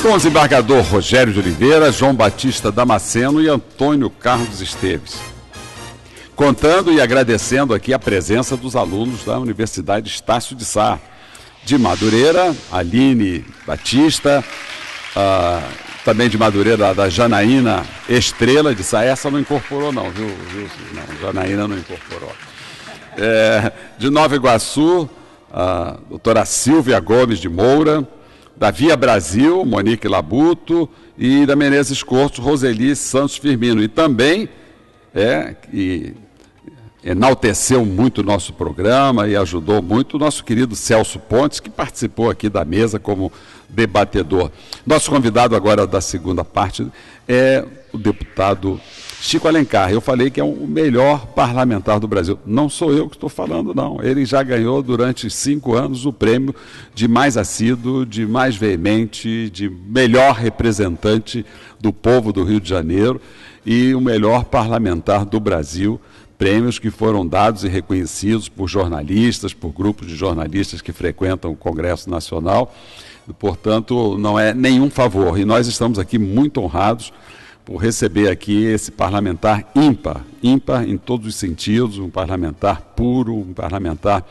Com o desembargador Rogério de Oliveira, João Batista Damasceno e Antônio Carlos Esteves. Contando e agradecendo aqui a presença dos alunos da Universidade Estácio de Sá. De Madureira, Aline Batista, também de Madureira, da Janaína Estrela de Sá. Essa não incorporou não, viu? Não, Janaína não incorporou. De Nova Iguaçu, a doutora Silvia Gomes de Moura, da Via Brasil, Monique Labuto, e da Menezes Cortes, Roseli Santos Firmino. E também enalteceu muito o nosso programa e ajudou muito o nosso querido Celso Pontes, que participou aqui da mesa como debatedor. Nosso convidado agora da segunda parte é o deputado Chico Alencar. Eu falei que é o melhor parlamentar do Brasil. Não sou eu que estou falando, não. Ele já ganhou durante 5 anos o prêmio de mais assíduo, de mais veemente, de melhor representante do povo do Rio de Janeiro e o melhor parlamentar do Brasil. Prêmios que foram dados e reconhecidos por jornalistas, por grupos de jornalistas que frequentam o Congresso Nacional. Portanto, não é nenhum favor. E nós estamos aqui muito honrados por receber aqui esse parlamentar ímpar em todos os sentidos, um parlamentar puro, um parlamentar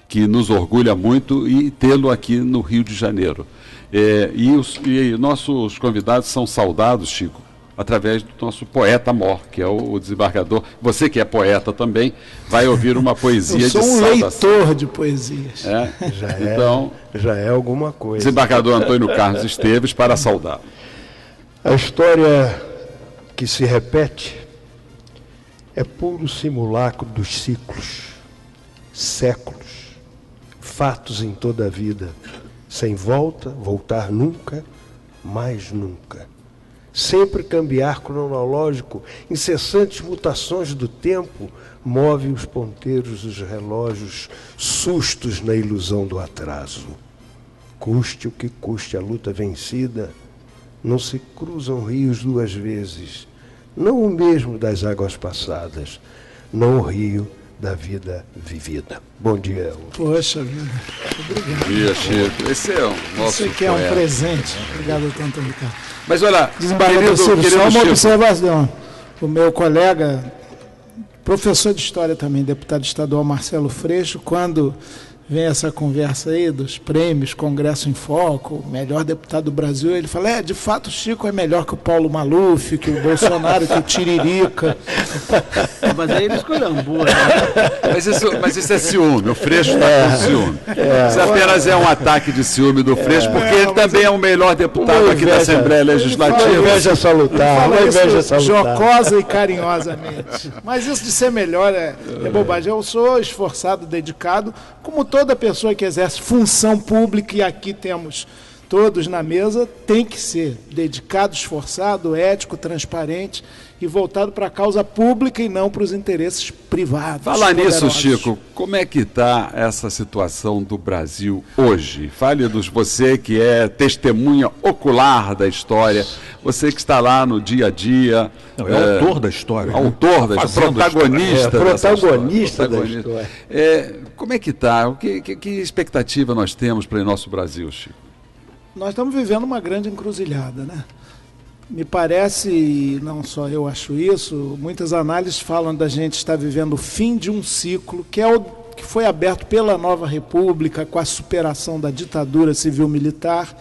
que nos orgulha muito e tê-lo aqui no Rio de Janeiro. E nossos convidados são saudados, Chico, através do nosso poeta-mor, que é o desembargador. Você que é poeta também, vai ouvir uma poesia de saudação. Eu sou um leitor de poesias. Já é alguma coisa. Desembargador Antônio Carlos Esteves para saudar. A história que se repete é puro simulacro dos ciclos, séculos, fatos em toda a vida, sem volta, voltar nunca, mais nunca. Sempre cambiar cronológico, incessantes mutações do tempo, move os ponteiros dos relógios, sustos na ilusão do atraso. Custe o que custe a luta vencida, não se cruzam rios 2 vezes, não o mesmo das águas passadas, não o rio da vida vivida. Bom dia. Poxa vida, obrigado. Bom dia, Chico. Esse é o nosso Isso aqui é um presente. Obrigado, Antônio Carlos. Mas olha, desembargador Ciro, só uma observação. O meu colega, professor de História também, deputado estadual Marcelo Freixo, quando vem essa conversa aí dos prêmios, Congresso em Foco, melhor deputado do Brasil, ele fala, de fato o Chico é melhor que o Paulo Maluf, que o Bolsonaro, que o Tiririca. Mas aí ele escolheu né? Mas isso é ciúme, o Freixo está com ciúme. Isso apenas é um ataque de ciúme do Freixo, porque ele também é o melhor deputado aqui da Assembleia Legislativa. Uma inveja salutar, uma inveja salutar. Jocosa e carinhosamente. Mas isso de ser melhor é bobagem. Eu sou esforçado, dedicado, como toda pessoa que exerce função pública, e aqui temos todos na mesa, tem que ser dedicado, esforçado, ético, transparente e voltado para a causa pública e não para os interesses privados. Falar nisso, Chico, como é que está essa situação do Brasil hoje? Fale-nos, você que é testemunha ocular da história, você que está lá no dia a dia. Não, é autor da história. Autor da história, protagonista da história. Como é que está? Que expectativa nós temos para o nosso Brasil, Chico? Nós estamos vivendo uma grande encruzilhada, né? Me parece, e não só eu acho isso, muitas análises falam da gente estar vivendo o fim de um ciclo, que foi aberto pela Nova República, com a superação da ditadura civil-militar,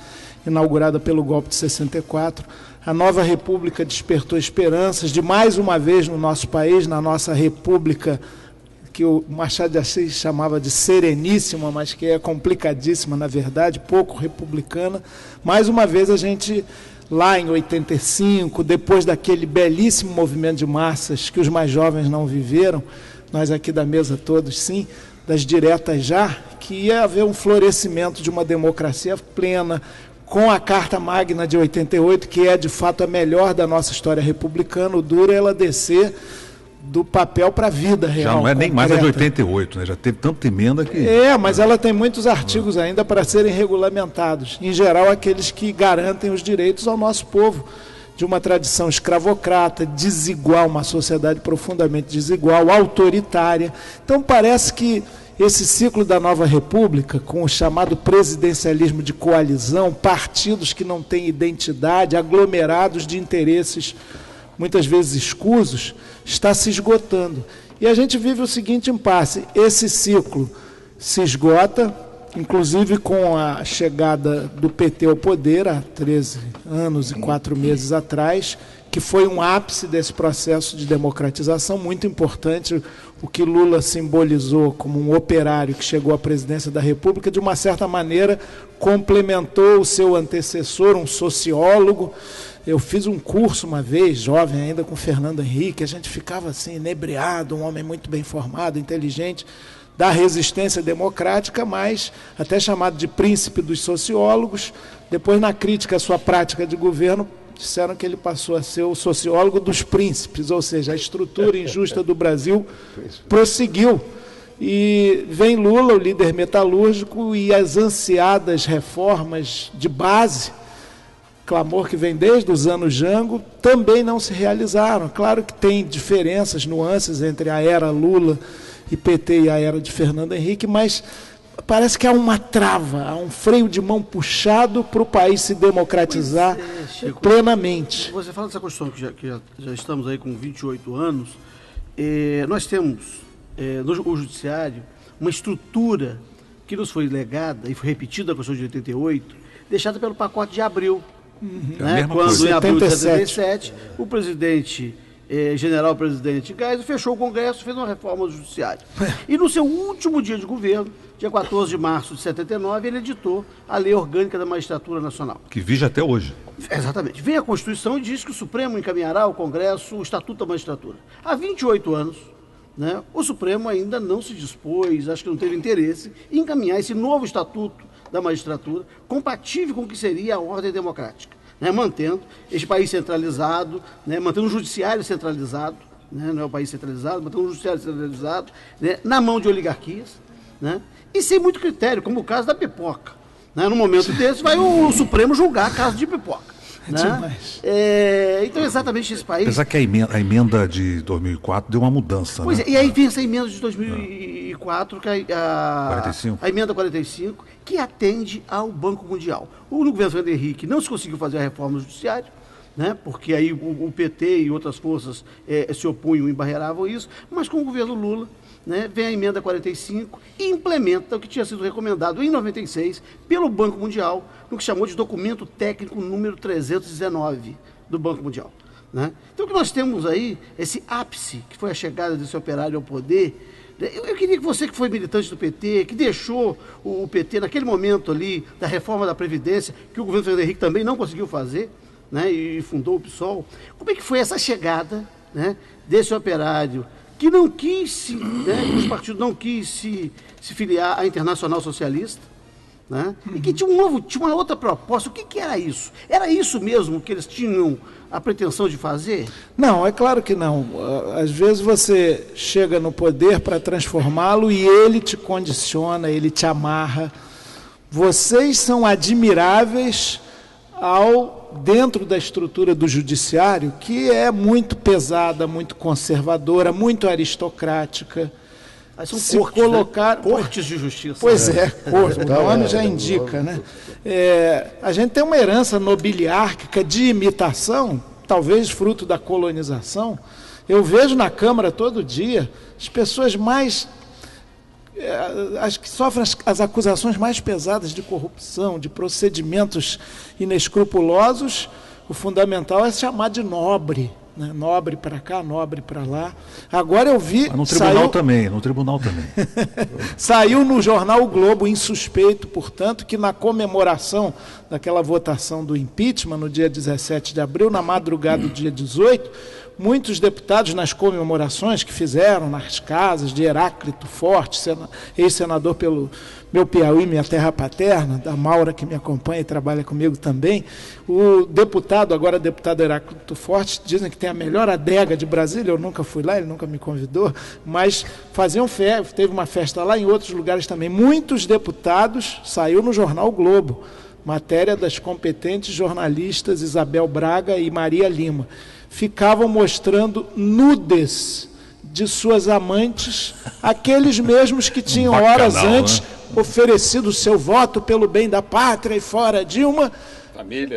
inaugurada pelo golpe de 64. A Nova República despertou esperanças de, mais uma vez, no nosso país, na nossa república, que o Machado de Assis chamava de sereníssima, mas que é complicadíssima, na verdade, pouco republicana. Mais uma vez a gente, lá em 85, depois daquele belíssimo movimento de massas que os mais jovens não viveram, nós aqui da mesa todos sim, das diretas já, que ia haver um florescimento de uma democracia plena, com a Carta Magna de 88, que é de fato a melhor da nossa história republicana. O duro é ela descer do papel para a vida real. Já não é nem mais a de 88, né? Já teve tanta emenda que... mas ela tem muitos artigos ainda para serem regulamentados. Em geral, aqueles que garantem os direitos ao nosso povo, de uma tradição escravocrata, desigual, uma sociedade profundamente desigual, autoritária. Então, parece que esse ciclo da nova república, com o chamado presidencialismo de coalizão, partidos que não têm identidade, aglomerados de interesses muitas vezes escusos, está se esgotando. E a gente vive o seguinte impasse: esse ciclo se esgota, inclusive com a chegada do PT ao poder, há 13 anos e 4 meses atrás, que foi um ápice desse processo de democratização muito importante, o que Lula simbolizou como um operário que chegou à presidência da República, de uma certa maneira complementou o seu antecessor, um sociólogo. Eu fiz um curso uma vez, jovem ainda, com Fernando Henrique, a gente ficava assim, inebriado, um homem muito bem formado, inteligente, da resistência democrática, mas até chamado de príncipe dos sociólogos. Depois, na crítica à sua prática de governo, disseram que ele passou a ser o sociólogo dos príncipes, ou seja, a estrutura injusta do Brasil prosseguiu. E vem Lula, o líder metalúrgico, e as ansiadas reformas de base, clamor que vem desde os anos Jango, também não se realizaram. Claro que tem diferenças, nuances entre a era Lula e PT e a era de Fernando Henrique, mas parece que há uma trava, há um freio de mão puxado para o país se democratizar Chico, plenamente. Você fala dessa questão que já estamos aí com 28 anos, nós temos no Judiciário uma estrutura que nos foi legada e foi repetida na Constituição de 88, deixada pelo pacote de Abril. Né? Quando em abril de 77, o presidente general-presidente Geisel fechou o Congresso e fez uma reforma do Judiciário. E no seu último dia de governo, dia 14 de março de 79, ele editou a Lei Orgânica da Magistratura Nacional. Que vige até hoje. Exatamente. Vem a Constituição e diz que o Supremo encaminhará ao Congresso o Estatuto da Magistratura. Há 28 anos, né, o Supremo ainda não se dispôs, acho que não teve interesse, em encaminhar esse novo Estatuto da Magistratura, compatível com o que seria a ordem democrática. Né, mantendo este país centralizado, né, mantendo um judiciário centralizado, né, não é o país centralizado, mantendo um judiciário centralizado, né, na mão de oligarquias, né, e sem muito critério, como o caso da pipoca. Né, no momento desse, vai o Supremo julgar caso de pipoca. Né? Então, exatamente esse país... Apesar que a emenda de 2004 deu uma mudança. Pois né? E aí vem essa emenda de 2004, que a emenda 45, que atende ao Banco Mundial. No governo Fernando Henrique não se conseguiu fazer a reforma do Judiciário, né? Porque aí o PT e outras forças se opunham e embarreiravam isso, mas com o governo Lula, né, vem a emenda 45 e implementa o que tinha sido recomendado em 96 pelo Banco Mundial, no que chamou de documento técnico número 319 do Banco Mundial. Né? Então o que nós temos aí, esse ápice, que foi a chegada desse operário ao poder. Eu queria que você, que foi militante do PT, que deixou o PT naquele momento ali da reforma da Previdência, que o governo Fernando Henrique também não conseguiu fazer, né, e fundou o PSOL, como é que foi essa chegada, né, desse operário que não quis, né, os partidos não quis se filiar à Internacional Socialista, né, e que tinha uma outra proposta. O que era isso? Era isso mesmo que eles tinham a pretensão de fazer? Não, é claro que não. Às vezes você chega no poder para transformá-lo e ele te condiciona, ele te amarra. Vocês são admiráveis dentro da estrutura do judiciário, que é muito pesada, muito conservadora, muito aristocrática. Mas são se cortes, colocar... né? Cortes de justiça. Pois corte, o nome já indica, né? A gente tem uma herança nobiliárquica de imitação, talvez fruto da colonização. Eu vejo na Câmara todo dia as pessoas as que sofrem as acusações mais pesadas de corrupção, de procedimentos inescrupulosos. O fundamental é chamar de nobre, né? Nobre para cá, nobre para lá. Agora eu vi... Mas no tribunal também. Saiu no jornal O Globo, insuspeito, portanto, que na comemoração daquela votação do impeachment, no dia 17 de abril, na madrugada do dia 18, muitos deputados, nas comemorações que fizeram nas casas de Heráclito Forte, ex-senador pelo meu Piauí, minha terra paterna, da Maura, que me acompanha e trabalha comigo também, o deputado, agora deputado Heráclito Forte, dizem que tem a melhor adega de Brasília. Eu nunca fui lá, ele nunca me convidou, mas teve uma festa lá, em outros lugares também. Muitos deputados, saiu no jornal o Globo, matéria das competentes jornalistas Isabel Braga e Maria Lima, ficavam mostrando nudes de suas amantes, aqueles mesmos que tinham horas antes oferecido seu voto pelo bem da pátria e fora Dilma,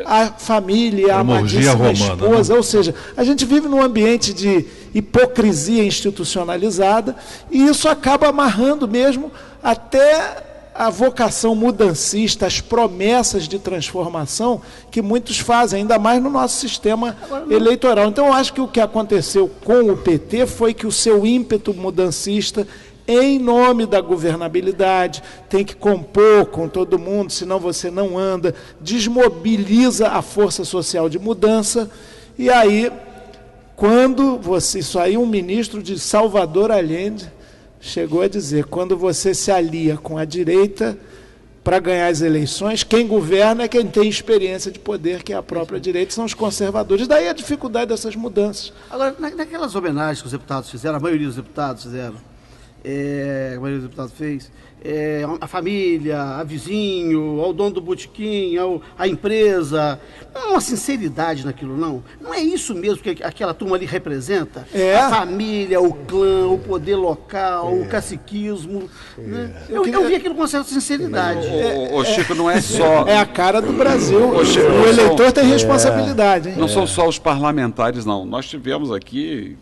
a família, a amadíssima esposa, ou seja, a gente vive num ambiente de hipocrisia institucionalizada e isso acaba amarrando mesmo até a vocação mudancista, as promessas de transformação que muitos fazem, ainda mais no nosso sistema eleitoral. Então, eu acho que o que aconteceu com o PT foi que o seu ímpeto mudancista, em nome da governabilidade, tem que compor com todo mundo, senão você não anda, desmobiliza a força social de mudança, e aí, isso aí um ministro de Salvador Allende chegou a dizer, quando você se alia com a direita para ganhar as eleições, quem governa é quem tem experiência de poder, que é a própria direita, são os conservadores. Daí a dificuldade dessas mudanças. Agora, naquelas homenagens que os deputados fizeram, a maioria dos deputados fizeram, a maioria dos deputados fez, a família, a vizinho, ao dono do botequim, à empresa. Não há uma sinceridade naquilo, não? Não é isso mesmo que aquela turma ali representa? A família, o clã, o poder local, o caciquismo. Né? Eu vi aquilo com uma certa sinceridade. Chico, não é só... É a cara do Brasil. O eleitor tem responsabilidade. Hein? Não são só os parlamentares, não. Nós tivemos aqui...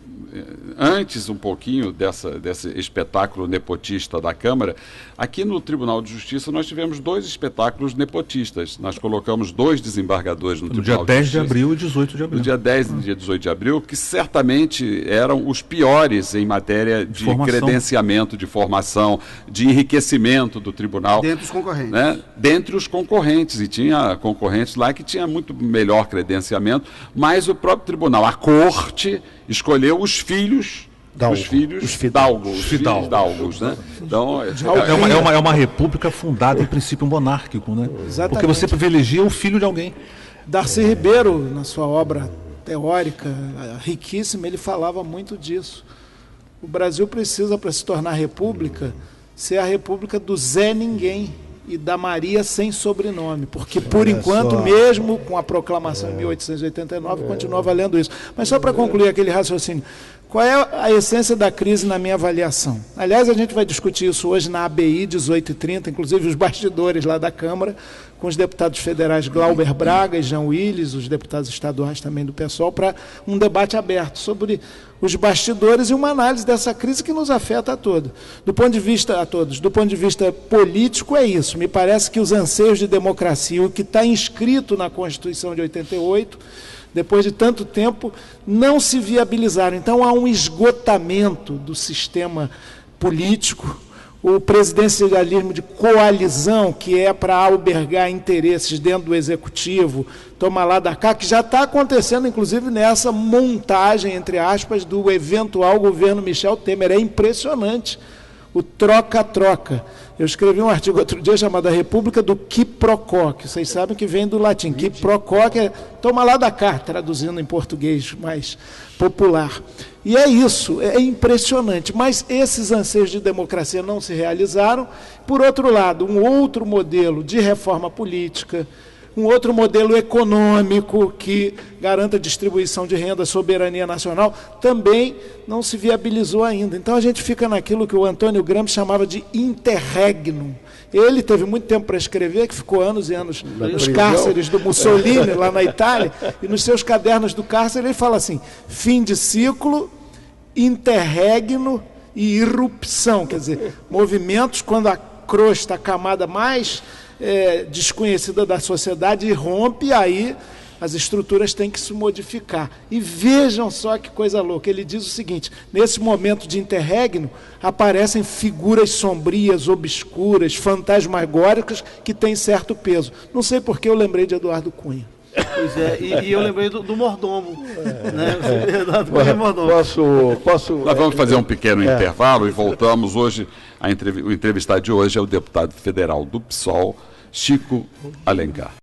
Antes um pouquinho desse espetáculo nepotista da Câmara, aqui no Tribunal de Justiça nós tivemos 2 espetáculos nepotistas. Nós colocamos 2 desembargadores no Tribunal de Justiça. No dia 10 de abril e 18 de abril. No dia 10 e dia 18 de abril, que certamente eram os piores em matéria de credenciamento, de formação, de enriquecimento do tribunal. Dentre os concorrentes. Né? Dentre os concorrentes. E tinha concorrentes lá que tinha muito melhor credenciamento, mas o próprio tribunal, a corte, escolheu os filhos fidalgos, né? Então, é uma república fundada em princípio monárquico, né? Exatamente. Porque você privilegia o filho de alguém. Darcy Ribeiro, na sua obra teórica riquíssima, ele falava muito disso. O Brasil precisa, para se tornar república, ser a república do Zé Ninguém e da Maria sem sobrenome, porque por enquanto, mesmo com a proclamação em 1889, continua valendo isso. Mas só para concluir aquele raciocínio, qual é a essência da crise na minha avaliação? Aliás, a gente vai discutir isso hoje na ABI 18h30, inclusive os bastidores lá da Câmara, com os deputados federais Glauber Braga e Jean Willis, os deputados estaduais também do PSOL, para um debate aberto sobre os bastidores e uma análise dessa crise que nos afeta a todos. Do ponto de vista político, é isso. Me parece que os anseios de democracia, o que está inscrito na Constituição de 88, depois de tanto tempo, não se viabilizaram. Então, há um esgotamento do sistema político, o presidencialismo de coalizão, que é para albergar interesses dentro do executivo, toma lá da cá, que já está acontecendo, inclusive, nessa montagem, entre aspas, do eventual governo Michel Temer. É impressionante o troca-troca. Eu escrevi um artigo outro dia chamado A República do Quiprocó, que vocês sabem que vem do latim. Quiprocó, que é toma lá da cá, traduzindo em português mais popular. E é isso, é impressionante. Mas esses anseios de democracia não se realizaram. Por outro lado, um outro modelo de reforma política, um outro modelo econômico que garanta a distribuição de renda, soberania nacional, também não se viabilizou ainda. Então a gente fica naquilo que o Antônio Gramsci chamava de interregnum. Ele teve muito tempo para escrever, que ficou anos e anos nos cárceres do Mussolini, lá na Itália, e nos seus cadernos do cárcere ele fala assim, fim de ciclo, interregno e irrupção, quer dizer, movimentos quando a crosta, a camada mais desconhecida da sociedade irrompe, aí as estruturas têm que se modificar. E vejam só que coisa louca, ele diz o seguinte, nesse momento de interregno, aparecem figuras sombrias, obscuras, fantasmagóricas, que têm certo peso. Não sei por que eu lembrei de Eduardo Cunha. Pois é, e eu lembrei do mordomo. Né? Nós vamos fazer um pequeno intervalo e voltamos hoje. O entrevistado de hoje é o deputado federal do PSOL, Chico Alencar.